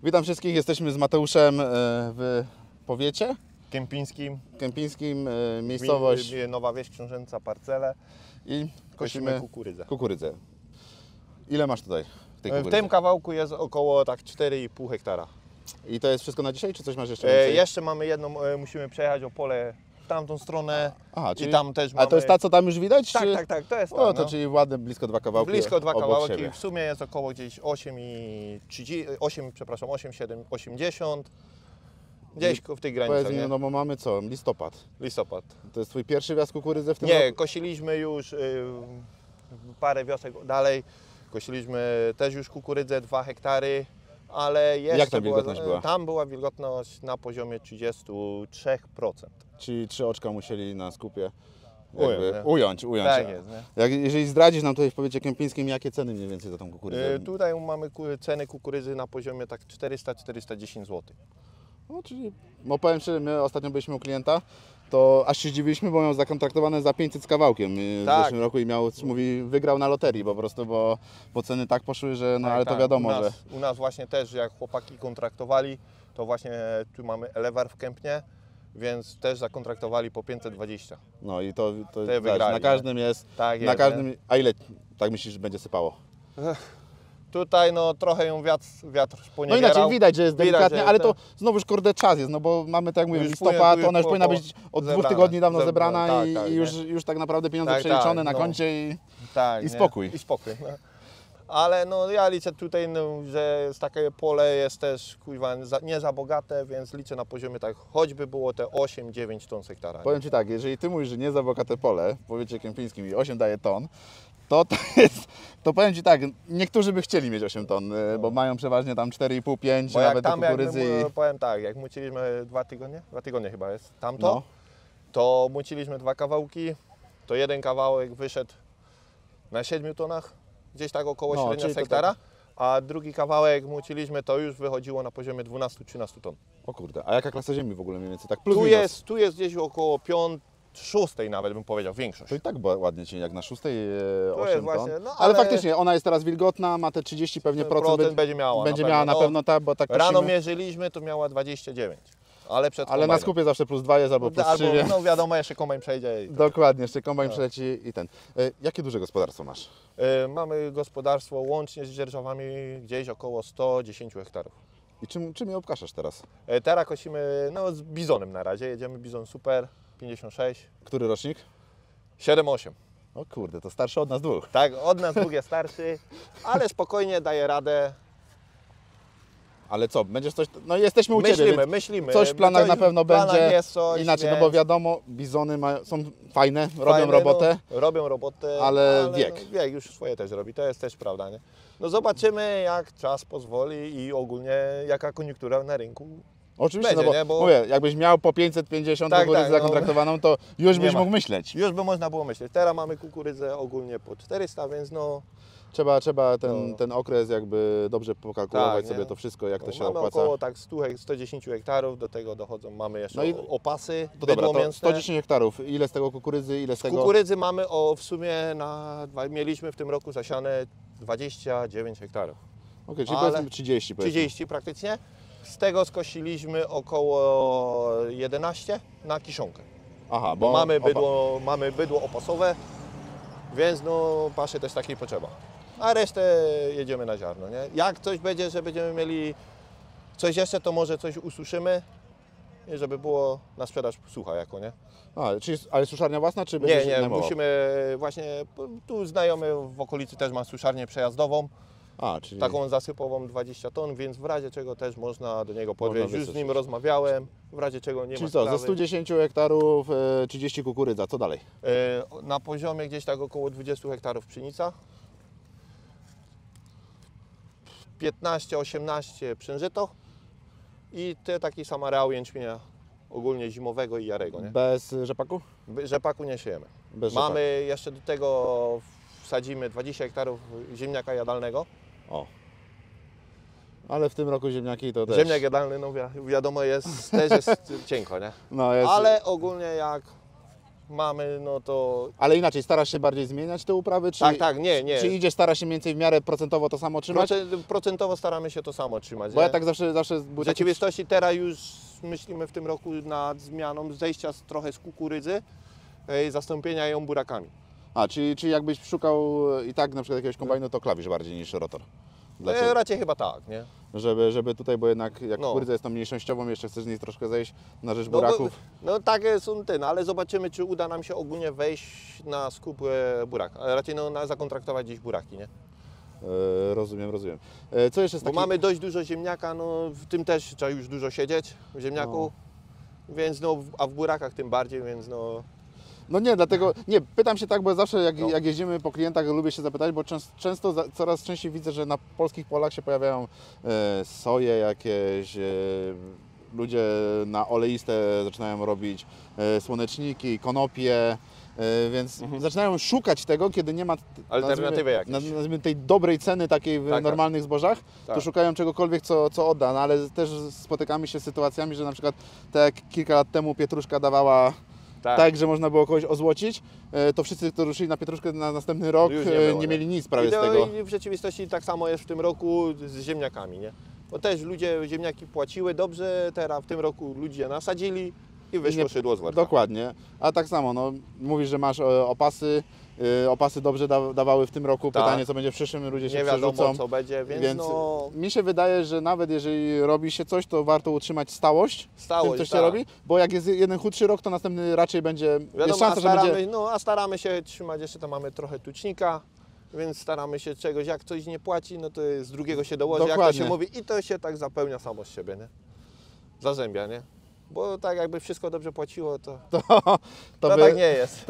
Witam wszystkich, jesteśmy z Mateuszem w powiecie kępińskim, miejscowość Nowa Wieś Książęca, parcele i kosimy kukurydzę. Ile masz tutaj w tej kukurydzy? W tym kawałku jest około tak 4,5 hektara. I to jest wszystko na dzisiaj, czy coś masz jeszcze więcej? Jeszcze mamy jedną, musimy przejechać o pole w tamtą stronę. Aha, czyli, i tam też mamy... A to jest ta, co tam już widać? Tak, czy... tak, to jest O, ta, to czyli ładne, blisko 2 kawałki. Blisko 2 kawałki, siebie. w sumie jest około gdzieś 8,7-80. Gdzieś w tych granicach. Powiedz mi, no bo mamy co? Listopad. To jest twój pierwszy wjazd kukurydzy w tym Nie, roku? kosiliśmy już parę wiosek dalej. Kosiliśmy też już kukurydzę 2 hektary, ale jeszcze Jak ta wilgotność była? Tam była wilgotność na poziomie 33%. Czyli 3 oczka musieli na skupie Ująć, ująć. Tak jest, nie? Jeżeli zdradzisz nam tutaj w powiecie kępińskim, jakie ceny mniej więcej za tą kukurydzę? Tutaj mamy ceny kukurydzy na poziomie tak 400-410 zł. No, czyli, bo powiem szczerze, my ostatnio byliśmy u klienta, to aż się zdziwiliśmy, bo miał zakontraktowane za 500 z kawałkiem w Tak. zeszłym roku i mówi, wygrał na loterii po prostu, bo ceny tak poszły, że no Tak, ale to tak. wiadomo, że... U nas właśnie też, jak chłopaki kontraktowali, to właśnie tu mamy Elewar w Kępnie, więc też zakontraktowali po 520. No i to wygrali, na każdym jest, Tak na jest, każdym... A ile, tak myślisz, że będzie sypało? Tutaj no trochę ją wiatr No poniewierał. inaczej widać, że jest delikatnie, że ale to znowuż kurde czas jest, no bo mamy tak jak mówię, Już listopad, później- ona już powinna być od 2 zebrana. tygodni dawno Zebrana, zebrana tak, tak, i już tak naprawdę pieniądze Tak, przeliczone tak, na no. koncie i... Tak, I nie? spokój. I spokój. No. Ale no ja liczę tutaj, no, że takie pole jest też kuźwa, nie za bogate, więc liczę na poziomie tak, choćby było te 8-9 ton z hektara. Powiem Ci tak, jeżeli Ty mówisz, że nie za bogate pole w powiecie kępińskim i 8 daje ton, to jest, to powiem Ci tak, niektórzy by chcieli mieć 8 ton, bo mają przeważnie tam 4,5, 5, Bo jak nawet do tam, jak kukurydzy my, i... powiem tak, jak muciliśmy 2 tygodnie chyba jest tamto, No. to muciliśmy 2 kawałki, to jeden kawałek wyszedł na 7 tonach, gdzieś tak około No, średnia czyli z to hektara, a drugi kawałek muciliśmy, to już wychodziło na poziomie 12-13 ton. O kurde, a jaka klasa ziemi w ogóle mniej więcej? Tak plus Tu minus. jest gdzieś około 5, 6 nawet bym powiedział, większość. To i tak było ładnie Ci jak na 6, 8 jest ton. właśnie, no, ale ale- faktycznie ona jest teraz wilgotna, ma te 30 pewnie procent. będzie miała. Będzie miała na pewno tak, bo tak Rano kosimy. mierzyliśmy, to miała 29, ale przed Ale na kombajnem. skupie zawsze plus 2 jest albo plus 3. Albo, no wiadomo, jeszcze kombajn przejdzie. I Dokładnie, jeszcze kombajn przeleci i ten. Jakie duże gospodarstwo masz? Mamy gospodarstwo łącznie z dzierżawami gdzieś około 110 hektarów. I czym je obkaszasz teraz? Teraz kosimy no, z bizonem na razie, jedziemy bizon super 56, Który rocznik? 7-8. O kurde, to starszy od nas dwóch. Tak, od nas dwóch jest starszy, ale spokojnie daje radę. Ale co, będziesz coś... No jesteśmy u Ciebie, więc Myślimy. coś w planach na pewno w planach będzie. jest coś, Inaczej, no więc bo wiadomo, bizony są fajne, robią fajne, robotę. No, robią robotę, ale wiek. No, wiek już swoje też robi, to jest też prawda, nie? No zobaczymy, jak czas pozwoli i ogólnie jaka koniunktura na rynku. Oczywiście, będzie, no bo nie? Bo- mówię, jakbyś miał po 550 Tak, kukurydzy tak, no. zakontraktowaną, to już Nie byś ma. mógł myśleć. Już by można było myśleć. Teraz mamy kukurydzę ogólnie po 400, więc no... Trzeba No. ten okres jakby dobrze pokalkulować Tak, sobie nie? to wszystko, jak to się mamy opłaca. około tak 110 hektarów, do tego dochodzą, mamy jeszcze No i- opasy, To dobra, bydło to mięsne. 110 hektarów. Ile z tego kukurydzy, ile z tego... Kukurydzy mamy w sumie mieliśmy w tym roku zasiane 29 hektarów. Okej, czyli ale- powiedzmy 30 powiedzmy. 30 praktycznie. Z tego skosiliśmy około 11 na kiszonkę. Aha, Bo mamy bydło opasowe, więc no paszy też takiej potrzeba. A resztę jedziemy na ziarno, nie? Jak coś będzie, że będziemy mieli coś jeszcze, to może coś ususzymy, i żeby było na sprzedaż sucha jako, nie? Ale suszarnia własna, czy będziesz Nie, najmował? musimy właśnie, tu znajomy w okolicy też ma suszarnię przejazdową, Czyli... taką zasypową 20 ton, więc w razie czego też można do niego podwieźć. Już z wysuszyć. nim rozmawiałem, w razie czego nie ma Czyli co, sprawy. ze 110 hektarów 30 kukurydza, co dalej? Na poziomie gdzieś tak około 20 hektarów pszenica, 15-18 przężyto i taki sam areał jęczmienia ogólnie zimowego i jarego, nie? Bez rzepaku? Rzepaku nie siejemy. Bez Mamy jeszcze do tego wsadzimy 20 hektarów ziemniaka jadalnego. O. Ale w tym roku ziemniaki to też... Ziemniak jadalny, no wiadomo, też jest cienko, nie? No, jest... Ale ogólnie jak mamy, no to... Ale inaczej, starasz się bardziej zmieniać te uprawy? Czy, Tak, nie. Czy idziesz, starasz się mniej więcej w miarę procentowo to samo trzymać? Procentowo staramy się to samo trzymać. Bo nie? ja tak zawsze był W rzeczywistości teraz już myślimy w tym roku nad zmianą zejścia trochę z kukurydzy i zastąpienia ją burakami. Czyli jakbyś szukał i tak na przykład jakiegoś kombajnu, to klawisz bardziej niż rotor? Dla ciebie. Raczej chyba tak, nie? Żeby tutaj, bo jednak jak No. kukurydza jest tą mniejszościową, jeszcze chcesz z niej troszkę zejść na rzecz buraków. No takie są ale zobaczymy, czy uda nam się ogólnie wejść na skup buraka. A raczej zakontraktować gdzieś buraki, nie? Rozumiem. Co jeszcze z Bo takich... mamy dość dużo ziemniaka, no w tym też trzeba już dużo siedzieć, w ziemniaku. Więc a w burakach tym bardziej, więc no... No nie, dlatego, pytam się tak, bo zawsze jak jeździmy po klientach, lubię się zapytać, bo często, coraz częściej widzę, że na polskich polach się pojawiają soje jakieś, ludzie na oleiste zaczynają robić słoneczniki, konopie, więc zaczynają szukać tego, kiedy nie ma Alternatywy jakieś. nazwijmy tej dobrej ceny takiej w normalnych zbożach, to Tak. szukają czegokolwiek, co odda, no ale też spotykamy się z sytuacjami, że na przykład tak jak kilka lat temu pietruszka dawała tak, że można było kogoś ozłocić, to wszyscy, którzy ruszyli na pietruszkę na następny rok, Już nie było, nie mieli nic prawie z tego. I w rzeczywistości tak samo jest w tym roku z ziemniakami, nie? Bo też ludzie ziemniaki płaciły dobrze, teraz w tym roku ludzie nasadzili i wyszło szydło z worka. Dokładnie. A tak samo, no, mówisz, że masz opasy. Opasy dobrze dawały w tym roku. Tak. Pytanie, co będzie w przyszłym, ludzie się Nie wiadomo, przerzucą. co będzie, więc no... mi się wydaje, że nawet jeżeli robi się coś, to warto utrzymać stałość w tym, coś się tak. robi, bo jak jest jeden chudszy rok, to następny raczej będzie, Wiadomo, jest szansa, że będzie... a staramy się trzymać, jeszcze tam mamy trochę tucznika, więc staramy się czegoś, jak coś nie płaci, no to z drugiego się dołoży, jak to Dokładnie. się mówi, i to się tak zapełnia samo z siebie, nie? Zazębia, nie? Bo tak jakby wszystko dobrze płaciło, to tak nie jest.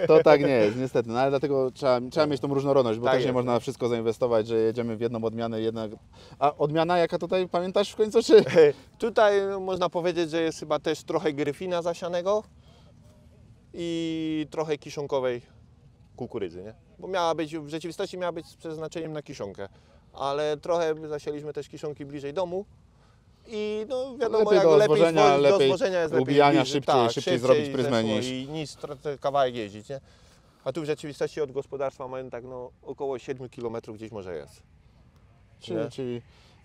To tak nie jest, niestety. No ale dlatego trzeba mieć tą różnorodność, bo Tak też nie jest, można na wszystko zainwestować, że jedziemy w jedną odmianę, A odmiana jaka tutaj, pamiętasz w końcu, czy? Tutaj można powiedzieć, że jest chyba też trochę gryfina zasianego i trochę kiszonkowej kukurydzy, nie? Bo w rzeczywistości miała być z przeznaczeniem na kiszonkę, ale trochę zasialiśmy też kiszonki bliżej domu. I no wiadomo, Lepiej jak do lepiej zwożenia, zwożenia jest lepiej ubijania bliżej, szybciej zrobić pryzmę zeszło niż... i kawałek jeździć, nie? A tu w rzeczywistości od gospodarstwa mamy tak około 7 km gdzieś może jest.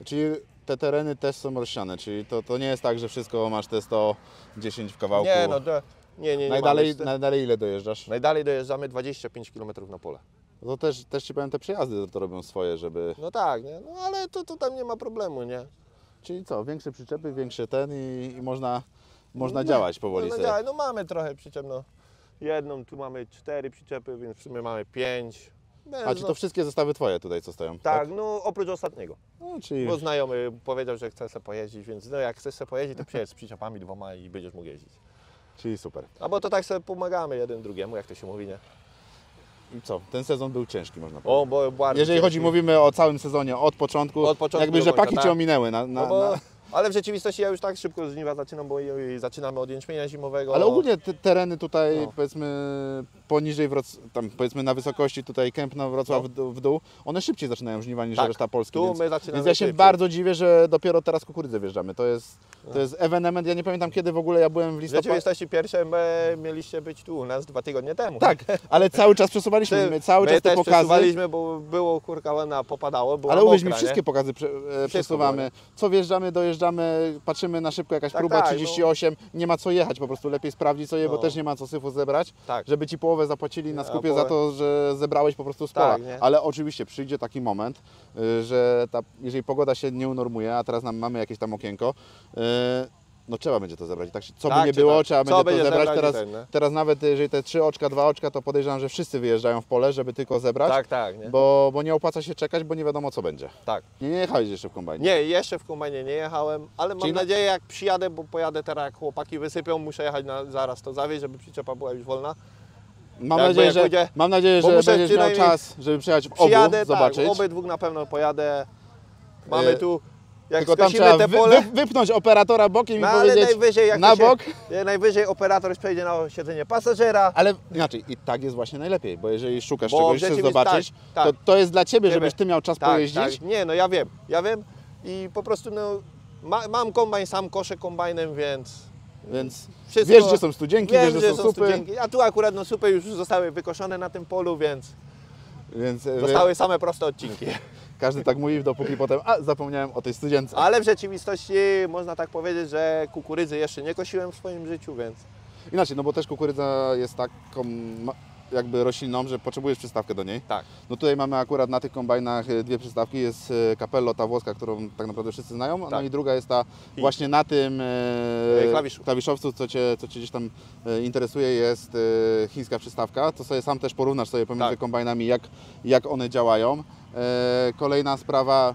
Czyli te tereny też są rozsiane, czyli to nie jest tak, że wszystko masz te 110 w kawałku. Nie, no nie. Najdalej ile dojeżdżasz? Najdalej dojeżdżamy 25 km na pole. To też Ci powiem, te przejazdy to robią swoje, żeby... No tak, nie? No ale to tam nie ma problemu, nie? Czyli co, większe przyczepy, większe i można działać powoli sobie. No mamy trochę przyczep, jedną, tu mamy 4 przyczepy, więc w sumie mamy 5. Czy to wszystkie zestawy Twoje tutaj, co stoją? Tak, no oprócz ostatniego. Czyli... Bo znajomy powiedział, że chce sobie pojeździć, więc jak chcesz sobie pojeździć, to przyjedź z przyczepami 2 i będziesz mógł jeździć. Czyli super. A bo to tak sobie pomagamy jeden drugiemu, jak to się mówi, nie? I co? Ten sezon był ciężki, można powiedzieć. Bo bardzo Jeżeli ciężki. mówimy o całym sezonie, od początku jakby do rzepaki końca, Cię tak. ominęły. Ale w rzeczywistości ja już tak szybko z żniwa zaczynam, bo zaczynamy od jęczmienia zimowego. Ale ogólnie te tereny tutaj, powiedzmy poniżej, tam powiedzmy na wysokości tutaj Kępno, Wrocław w dół, one szybciej zaczynają żniwa niż reszta Polski. Tu Więc, my zaczynamy więc ja się szybciej. bardzo dziwię, że dopiero teraz kukurydzę wjeżdżamy. To jest ewenement, ja nie pamiętam kiedy w ogóle ja byłem w W listopadzie. rzeczywistości pierwsze mieliście być tu u nas 2 tygodnie temu. Tak, ale cały czas przesuwaliśmy, my cały czas te też pokazy. przesuwaliśmy, bo było popadało, była Ale uwierz mi, mokra, wszystkie nie? pokazy przesuwamy. Co wjeżdżamy, dojeżdżamy, patrzymy na szybko, jakaś próba 38, nie ma co jechać, po prostu lepiej sprawdzić co je, bo też nie ma co syfu zebrać, Tak. żeby Ci połowę zapłacili na skupie połowę. za to, że zebrałeś po prostu z pola. Tak, nie? Ale oczywiście przyjdzie taki moment, że jeżeli pogoda się nie unormuje, a teraz mamy jakieś tam okienko, no trzeba będzie to zebrać. Tak, co by nie było, trzeba będzie to zebrać. Teraz nawet jeżeli te 3 oczka, 2 oczka, to podejrzewam, że wszyscy wyjeżdżają w pole, żeby tylko zebrać. Tak, nie? Bo nie opłaca się czekać, bo nie wiadomo co będzie. Tak. Nie jechałeś jeszcze w kombajnie. Nie, jeszcze w kombajnie nie jechałem, ale mam Czyli nadzieję, jak przyjadę, bo pojadę teraz, jak chłopaki wysypią, muszę jechać zaraz to zawieźć, żeby przyczepa była już wolna. Mam nadzieję, że będziesz miał czas, żeby przyjechać obu, zobaczyć. Tak, obydwu na pewno pojadę. Mamy tu, jak Tylko tam skosimy trzeba te pole, wypchnąć operatora bokiem i ale powiedzieć najwyżej, jak na to się- bok. najwyżej operator przejdzie na siedzenie pasażera. Ale inaczej, i tak jest właśnie najlepiej, bo jeżeli szukasz Bo czegoś, w chcesz rzeczywistości- zobaczyć, tak. to jest dla Ciebie, Ciebie. żebyś Ty miał czas pojeździć. Tak. Nie, no ja wiem i po prostu mam kombajn, sam koszę kombajnem, więc Więc Wszystko- wiesz, gdzie są studzienki, Wiem, wiesz, że są supy, studzienki. A tu akurat no, supy już zostały wykoszone na tym polu, więc więc zostały same proste odcinki. każdy tak mówi, dopóki potem, zapomniałem o tej studzience. Ale w rzeczywistości można tak powiedzieć, że kukurydzy jeszcze nie kosiłem w swoim życiu, więc Inaczej, no bo też kukurydza jest taką jakby rośliną, że potrzebujesz przystawkę do niej. tak. No tutaj mamy akurat na tych kombajnach dwie przystawki. Jest Capello, ta włoska, którą tak naprawdę wszyscy znają, no Tak. i druga jest ta właśnie na tym Klawiszu. klawiszowcu, co Cię gdzieś tam interesuje, jest chińska przystawka. To sobie sam też porównasz sobie pomiędzy Tak. kombajnami, jak one działają. Kolejna sprawa,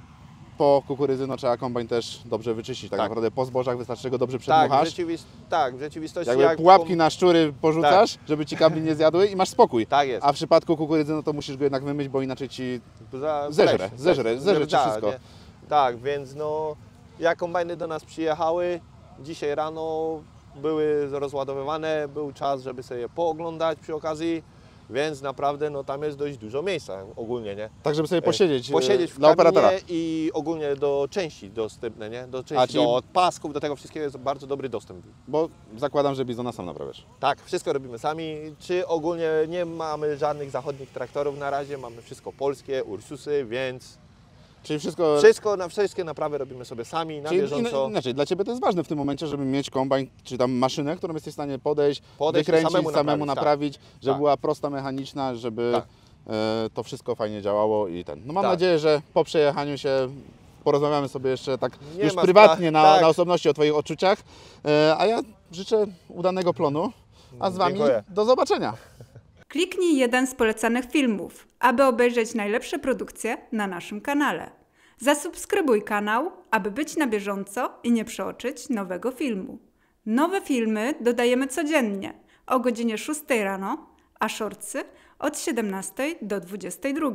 po kukurydzy no, trzeba kombajn też dobrze wyczyścić. Tak, Tak. naprawdę po zbożach wystarczy go dobrze Tak, przedmuchasz. w rzeczywistości Jakby jak pułapki na szczury porzucasz, żeby Ci kabli nie zjadły i masz spokój. Tak jest. A w przypadku kukurydzy, no to musisz go jednak wymyć, bo inaczej Ci zeżre Ci Tak, wszystko. nie? Tak, więc no jak kombajny do nas przyjechały, dzisiaj rano były rozładowywane, był czas, żeby sobie je pooglądać przy okazji, więc naprawdę no tam jest dość dużo miejsca ogólnie, nie? Tak, żeby sobie posiedzieć, Posiedzieć w dla kabinie operatora. i ogólnie do części dostępne, nie? Do części, czyli- do pasków, do tego wszystkiego jest bardzo dobry dostęp. Bo zakładam, że bizona sam naprawiasz. Tak, wszystko robimy sami. Czy ogólnie nie mamy żadnych zachodnich traktorów na razie, mamy wszystko polskie, Ursusy, więc Czyli wszystko... wszystkie naprawy robimy sobie sami, na Czyli bieżąco. inaczej, dla Ciebie to jest ważne w tym momencie, żeby mieć kombajn, czy tam maszynę, którą jesteś w stanie podejść, Podejść i wykręcić, samemu samemu naprawić, naprawić, żeby Tak. była prosta, mechaniczna, żeby Tak. to wszystko fajnie działało i ten. No mam Tak. nadzieję, że po przejechaniu się porozmawiamy sobie jeszcze tak Nie już ma prywatnie tak. na osobności o Twoich odczuciach, a ja życzę udanego plonu, a z Wami Dziękuję. do zobaczenia. Kliknij jeden z polecanych filmów, aby obejrzeć najlepsze produkcje na naszym kanale. Zasubskrybuj kanał, aby być na bieżąco i nie przeoczyć nowego filmu. Nowe filmy dodajemy codziennie o godzinie 6 rano, a shortsy od 17 do 22.